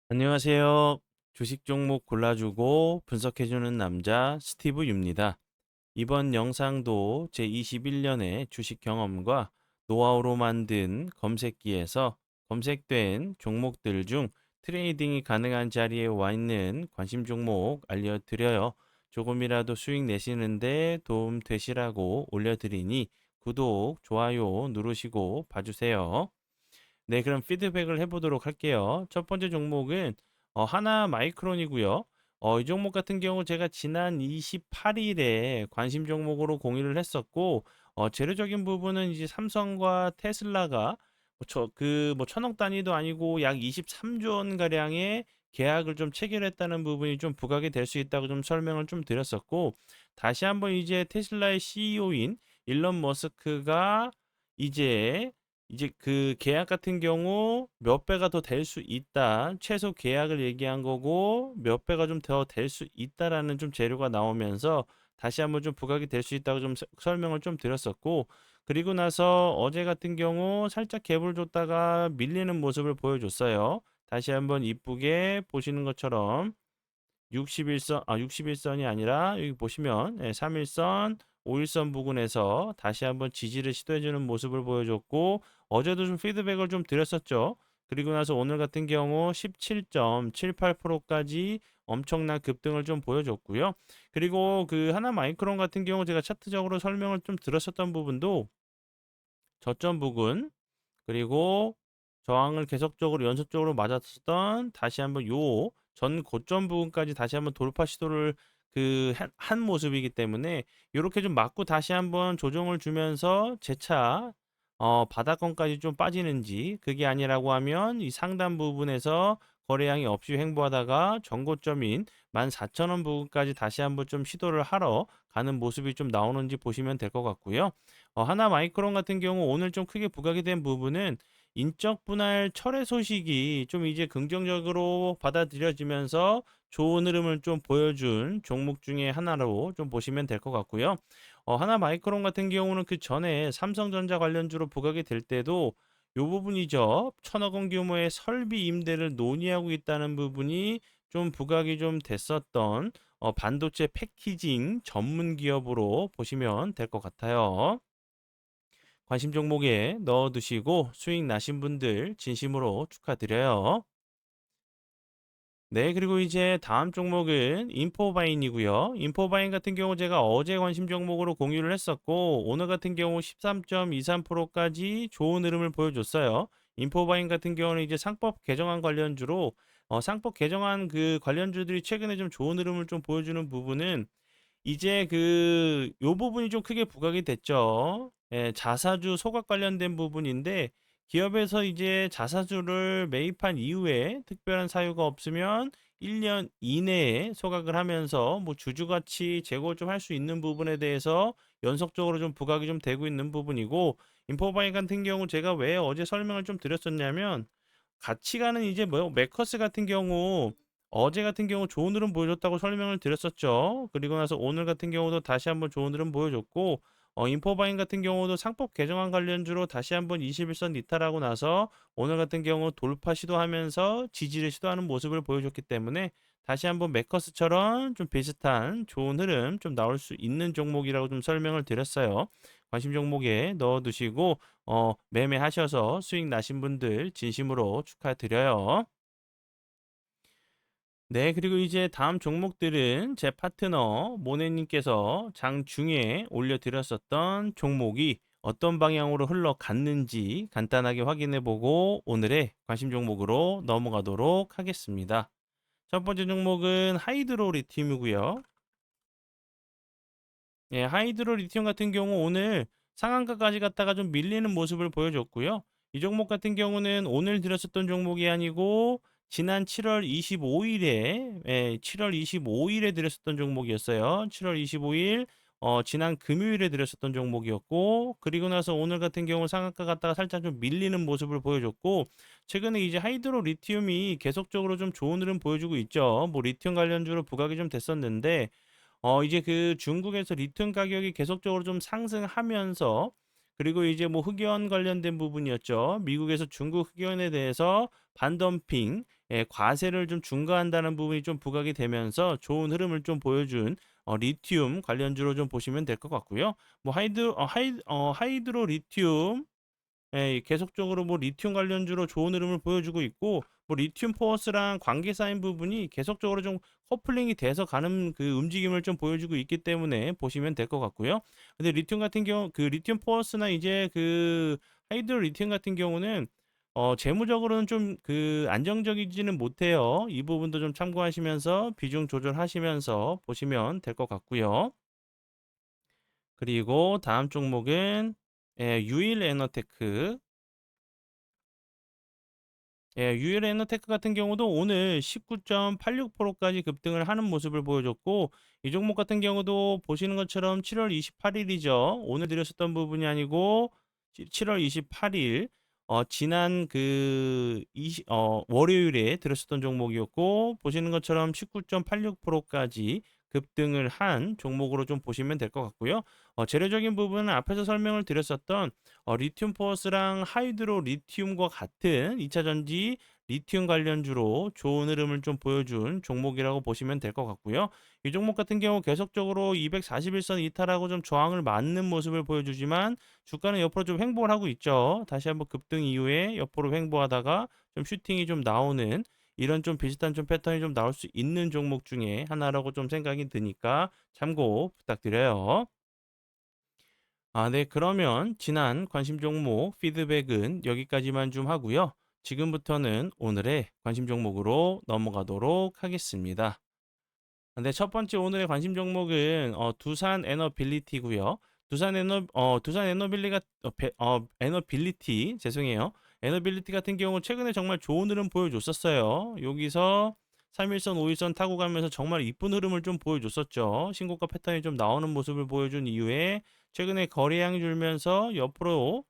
안녕하세요. 주식 종목 골라주고 분석해주는 남자 스티브 유입니다. 이번 영상도 제21년의 주식 경험과 노하우로 만든 검색기에서 검색된 종목들 중 트레이딩이 가능한 자리에 와 있는 관심 종목 알려드려요. 조금이라도 수익 내시는데 도움 되시라고 올려드리니 구독, 좋아요 누르시고 봐주세요. 네, 그럼 피드백을 해보도록 할게요. 첫 번째 종목은 하나 마이크론이고요. 이 종목 같은 경우 제가 지난 28일에 관심 종목으로 공유를 했었고, 재료적인 부분은 이제 삼성과 테슬라가 뭐 천억 단위도 아니고 약 23조 원 가량의 계약을 좀 체결했다는 부분이 좀 부각이 될 수 있다고 좀 설명을 좀 드렸었고, 다시 한번 이제 테슬라의 CEO인 일론 머스크가 이제 그 계약 같은 경우 몇 배가 더 될 수 있다. 최소 계약을 얘기한 거고 몇 배가 좀 더 될 수 있다라는 좀 재료가 나오면서 다시 한번 좀 부각이 될 수 있다고 좀 설명을 좀 드렸었고, 그리고 나서 어제 같은 경우 살짝 갭을 줬다가 밀리는 모습을 보여줬어요. 다시 한번 이쁘게 보시는 것처럼 61선, 61선이 아니라 여기 보시면 3일선, 5일선 부근에서 다시 한번 지지를 시도해주는 모습을 보여줬고, 어제도 좀 피드백을 좀 드렸었죠. 그리고 나서 오늘 같은 경우 17.78%까지 엄청난 급등을 좀 보여줬고요. 그리고 그 하나 마이크론 같은 경우 제가 차트적으로 설명을 좀 드렸었던 부분도 저점 부근, 그리고 저항을 계속적으로 연속적으로 맞았었던 다시 한번 요 전 고점 부분까지 다시 한번 돌파 시도를 한 모습이기 때문에 요렇게 좀 맞고 다시 한번 조정을 주면서 재차 바닥권까지 좀 빠지는지, 그게 아니라고 하면 이 상단 부분에서 거래량이 없이 횡보하다가 전고점인 14,000원 부분까지 다시 한번 좀 시도를 하러 가는 모습이 좀 나오는지 보시면 될 것 같고요. 하나 마이크론 같은 경우 오늘 좀 크게 부각이 된 부분은 인적 분할 철회 소식이 좀 이제 긍정적으로 받아들여지면서 좋은 흐름을 좀 보여준 종목 중에 하나로 좀 보시면 될 것 같고요. 하나 마이크론 같은 경우는 그 전에 삼성전자 관련주로 부각이 될 때도 요 부분이죠. 천억 원 규모의 설비 임대를 논의하고 있다는 부분이 좀 부각이 좀 됐었던 반도체 패키징 전문 기업으로 보시면 될 것 같아요. 관심 종목에 넣어두시고 수익 나신 분들 진심으로 축하드려요. 네, 그리고 이제 다음 종목은 인포바인이고요. 인포바인 같은 경우 제가 어제 관심 종목으로 공유를 했었고, 오늘 같은 경우 13.23%까지 좋은 흐름을 보여줬어요. 인포바인 같은 경우는 이제 상법 개정안 관련주로 상법 개정안 그 관련주들이 최근에 좀 좋은 흐름을 좀 보여주는 부분은 이제 요 부분이 좀 크게 부각이 됐죠. 예, 자사주 소각 관련된 부분인데, 기업에서 이제 자사주를 매입한 이후에 특별한 사유가 없으면 1년 이내에 소각을 하면서 뭐 주주가치 제고 좀 할 수 있는 부분에 대해서 연속적으로 좀 부각이 좀 되고 있는 부분이고, 인포바이 같은 경우 제가 왜 어제 설명을 좀 드렸었냐면, 가치가는 이제 뭐 매커스 같은 경우 어제 같은 경우 좋은 흐름 보여줬다고 설명을 드렸었죠. 그리고 나서 오늘 같은 경우도 다시 한번 좋은 흐름 보여줬고, 인포바인 같은 경우도 상법 개정안 관련주로 다시 한번 21선 이탈하고 나서 오늘 같은 경우 돌파 시도하면서 지지를 시도하는 모습을 보여줬기 때문에 다시 한번 매커스처럼 좀 비슷한 좋은 흐름 좀 나올 수 있는 종목이라고 좀 설명을 드렸어요. 관심 종목에 넣어두시고 매매하셔서 수익 나신 분들 진심으로 축하드려요. 네, 그리고 이제 다음 종목들은 제 파트너 모네님께서 장중에 올려드렸었던 종목이 어떤 방향으로 흘러갔는지 간단하게 확인해 보고 오늘의 관심 종목으로 넘어가도록 하겠습니다. 첫 번째 종목은 하이드로 리튬이고요. 예, 하이드로 리튬 같은 경우 오늘 상한가까지 갔다가 좀 밀리는 모습을 보여줬고요. 이 종목 같은 경우는 오늘 들었었던 종목이 아니고 지난 7월 25일에 7월 25일에 들었었던 종목이었어요. 7월 25일 지난 금요일에 들었었던 종목이었고, 그리고 나서 오늘 같은 경우 상한가 갔다가 살짝 좀 밀리는 모습을 보여줬고, 최근에 이제 하이드로 리튬이 계속적으로 좀 좋은 흐름 보여주고 있죠. 뭐 리튬 관련주로 부각이 좀 됐었는데 이제 중국에서 리튬 가격이 계속적으로 좀 상승하면서, 그리고 이제 뭐 흑연 관련된 부분이었죠. 미국에서 중국 흑연에 대해서 반덤핑 과세를 좀 중과한다는 부분이 좀 부각이 되면서 좋은 흐름을 좀 보여준 리튬 관련주로 좀 보시면 될 것 같고요. 뭐 하이드로 리튬 계속적으로 뭐 리튬 관련주로 좋은 흐름을 보여주고 있고 뭐 리튬 포어스랑 관계 쌓인 부분이 계속적으로 좀 커플링이 돼서 가는 그 움직임을 좀 보여주고 있기 때문에 보시면 될 것 같고요. 근데 리튬 같은 경우 그 리튬 포어스나 이제 그 하이드로 리튬 같은 경우는 재무적으로는 좀 그 안정적이지는 못해요. 이 부분도 좀 참고하시면서 비중 조절하시면서 보시면 될 것 같고요. 그리고 다음 종목은 유일 에너테크. 유일 에너테크 같은 경우도 오늘 19.86%까지 급등을 하는 모습을 보여줬고 이 종목 같은 경우도 보시는 것처럼 7월 28일이죠. 오늘 드렸었던 부분이 아니고 7월 28일 지난 그 월요일에 드렸었던 종목이었고 보시는 것처럼 19.86%까지 급등을 한 종목으로 좀 보시면 될 것 같고요. 재료적인 부분은 앞에서 설명을 드렸었던 리튬 포어스랑 하이드로 리튬과 같은 2차 전지 리튬 관련주로 좋은 흐름을 좀 보여준 종목이라고 보시면 될 것 같고요. 이 종목 같은 경우 계속적으로 241선 이탈하고 좀 저항을 맞는 모습을 보여주지만 주가는 옆으로 좀 횡보를 하고 있죠. 다시 한번 급등 이후에 옆으로 횡보하다가 좀 슈팅이 좀 나오는 이런 좀 비슷한 좀 패턴이 좀 나올 수 있는 종목 중에 하나라고 좀 생각이 드니까 참고 부탁드려요. 네. 그러면 지난 관심 종목 피드백은 여기까지만 좀 하고요. 지금부터는 오늘의 관심 종목으로 넘어가도록 하겠습니다. 네, 첫 번째 오늘의 관심 종목은 두산 에너빌리티고요. 두산 에너빌리가 에너빌리티 죄송해요. 에너빌리티 같은 경우 최근에 정말 좋은 흐름 보여줬었어요. 여기서 3일선, 5일선 타고 가면서 정말 이쁜 흐름을 좀 보여줬었죠. 신고가 패턴이 좀 나오는 모습을 보여준 이후에 최근에 거래량이 줄면서 옆으로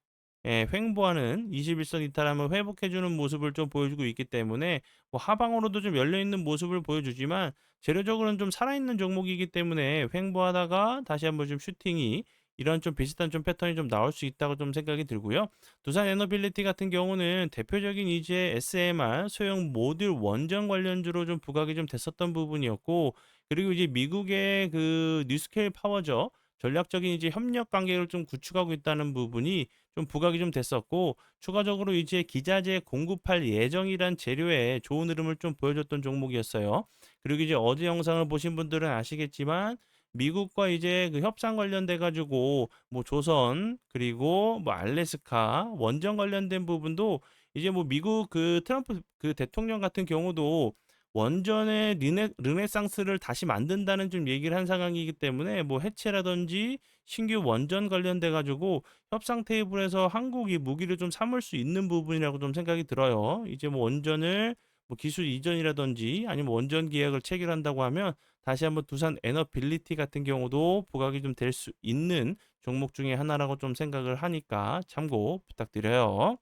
횡보하는 21선 이탈하면 회복해주는 모습을 좀 보여주고 있기 때문에 뭐 하방으로도 좀 열려있는 모습을 보여주지만 재료적으로는 좀 살아있는 종목이기 때문에 횡보하다가 다시 한번 좀 슈팅이 이런 좀 비슷한 좀 패턴이 좀 나올 수 있다고 좀 생각이 들고요. 두산 에너빌리티 같은 경우는 대표적인 이제 SMR 소형 모듈 원전 관련주로 좀 부각이 좀 됐었던 부분이었고 그리고 이제 미국의 그 뉴스케일 파워죠. 전략적인 이제 협력 관계를 좀 구축하고 있다는 부분이 좀 부각이 좀 됐었고 추가적으로 이제 기자재 공급할 예정이란 재료에 좋은 흐름을 좀 보여줬던 종목이었어요. 그리고 이제 어제 영상을 보신 분들은 아시겠지만 미국과 이제 그 협상 관련돼 가지고 뭐 조선 그리고 뭐 알래스카 원전 관련된 부분도 이제 뭐 미국 그 트럼프 그 대통령 같은 경우도 원전의 르네상스를 다시 만든다는 좀 얘기를 한 상황이기 때문에 뭐 해체라든지 신규 원전 관련돼 가지고 협상 테이블에서 한국이 무기를 좀 삼을 수 있는 부분이라고 좀 생각이 들어요. 이제 뭐 원전을 뭐 기술 이전이라든지 아니면 원전 계약을 체결한다고 하면 다시 한번 두산 에너빌리티 같은 경우도 부각이 좀 될 수 있는 종목 중에 하나라고 좀 생각을 하니까 참고 부탁드려요.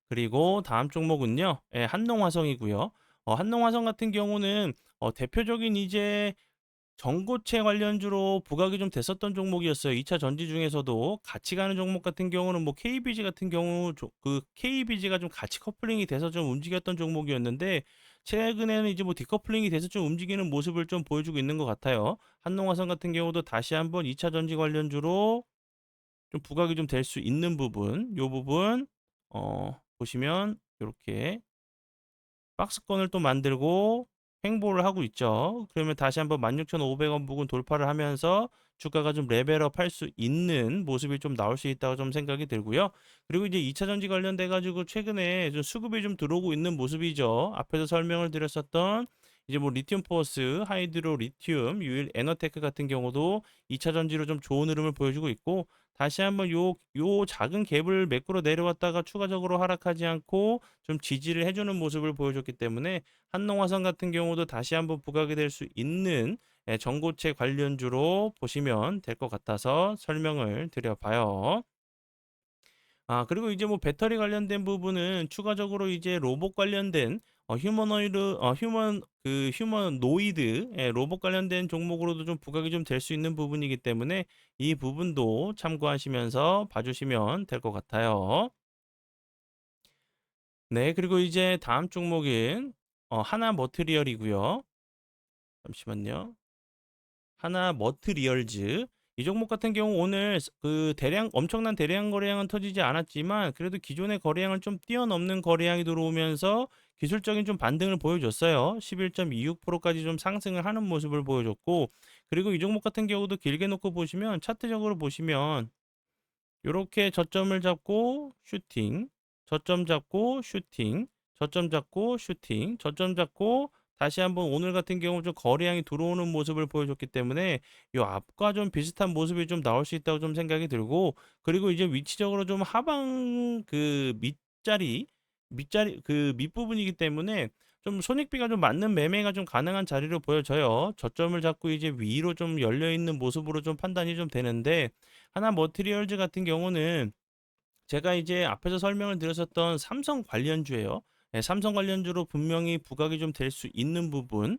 그리고 다음 종목은요. 한농화성이고요. 한농화성 같은 경우는 대표적인 이제 전고체 관련주로 부각이 좀 됐었던 종목이었어요. 2차 전지 중에서도 같이 가는 종목 같은 경우는 뭐 KBG 같은 경우 그 KBG가 좀 같이 커플링이 돼서 좀 움직였던 종목이었는데 최근에는 이제 뭐 디커플링이 돼서 좀 움직이는 모습을 좀 보여주고 있는 것 같아요. 한농화성 같은 경우도 다시 한번 2차 전지 관련주로 좀 부각이 좀 될 수 있는 부분, 요 부분 보시면 이렇게 박스권을 또 만들고 횡보를 하고 있죠. 그러면 다시 한번 16,500원 부근 돌파를 하면서 주가가 좀 레벨업 할 수 있는 모습이 좀 나올 수 있다고 좀 생각이 들고요. 그리고 이제 2차 전지 관련돼 가지고 최근에 좀 수급이 좀 들어오고 있는 모습이죠. 앞에서 설명을 드렸었던 이제 뭐 리튬 포스, 하이드로 리튬, 유일 에너테크 같은 경우도 2차 전지로 좀 좋은 흐름을 보여주고 있고 다시 한번 요 작은 갭을 매꾸러 내려왔다가 추가적으로 하락하지 않고 좀 지지를 해주는 모습을 보여줬기 때문에 한농화성 같은 경우도 다시 한번 부각이 될 수 있는 전고체 관련주로 보시면 될 것 같아서 설명을 드려봐요. 그리고 이제 뭐 배터리 관련된 부분은 추가적으로 이제 로봇 관련된 휴머노이드 로봇 관련된 종목으로도 좀 부각이 좀 될 수 있는 부분이기 때문에 이 부분도 참고하시면서 봐주시면 될 것 같아요. 네, 그리고 이제 다음 종목은 하나 머트리얼이고요. 잠시만요. 하나 머트리얼즈. 이 종목 같은 경우 오늘 그 대량 엄청난 대량 거래량은 터지지 않았지만 그래도 기존의 거래량을 좀 뛰어넘는 거래량이 들어오면서 기술적인 좀 반등을 보여줬어요. 11.26%까지 좀 상승을 하는 모습을 보여줬고, 그리고 이 종목 같은 경우도 길게 놓고 보시면 차트적으로 보시면 요렇게 저점을 잡고 슈팅, 저점 잡고 슈팅, 저점 잡고 슈팅, 저점 잡고 다시 한번 오늘 같은 경우 좀 거래량이 들어오는 모습을 보여줬기 때문에 요 앞과 좀 비슷한 모습이 좀 나올 수 있다고 좀 생각이 들고, 그리고 이제 위치적으로 좀 하방 그 밑자리 그 밑부분이기 때문에 좀 손익비가 좀 맞는 매매가 좀 가능한 자리로 보여져요. 저점을 잡고 이제 위로 좀 열려 있는 모습으로 좀 판단이 좀 되는데, 하나 머티리얼즈 같은 경우는 제가 이제 앞에서 설명을 드렸었던 삼성 관련주예요. 예, 삼성 관련주로 분명히 부각이 좀 될 수 있는 부분,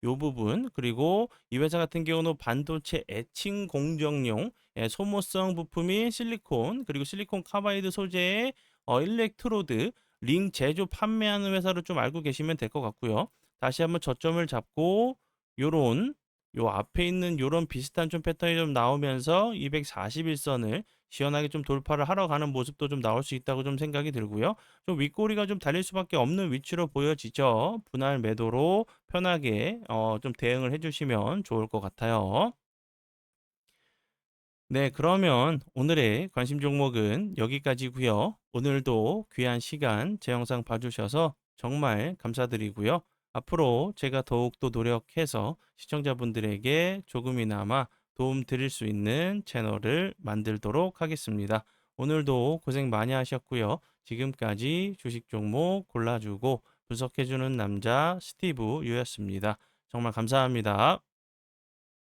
요 부분, 그리고 이 회사 같은 경우는 반도체 애칭 공정용 소모성 부품인 실리콘, 그리고 실리콘 카바이드 소재의 일렉트로드 링 제조 판매하는 회사로 좀 알고 계시면 될 것 같고요. 다시 한번 저점을 잡고 요런 요 앞에 있는 요런 비슷한 좀 패턴이 좀 나오면서 241선을 시원하게 좀 돌파를 하러 가는 모습도 좀 나올 수 있다고 좀 생각이 들고요. 좀 윗꼬리가 좀 달릴 수밖에 없는 위치로 보여지죠. 분할 매도로 편하게 좀 대응을 해주시면 좋을 것 같아요. 네, 그러면 오늘의 관심 종목은 여기까지고요. 오늘도 귀한 시간 제 영상 봐주셔서 정말 감사드리고요. 앞으로 제가 더욱더 노력해서 시청자분들에게 조금이나마 도움 드릴 수 있는 채널을 만들도록 하겠습니다. 오늘도 고생 많이 하셨고요. 지금까지 주식 종목 골라주고 분석해주는 남자 스티브 유였습니다. 정말 감사합니다.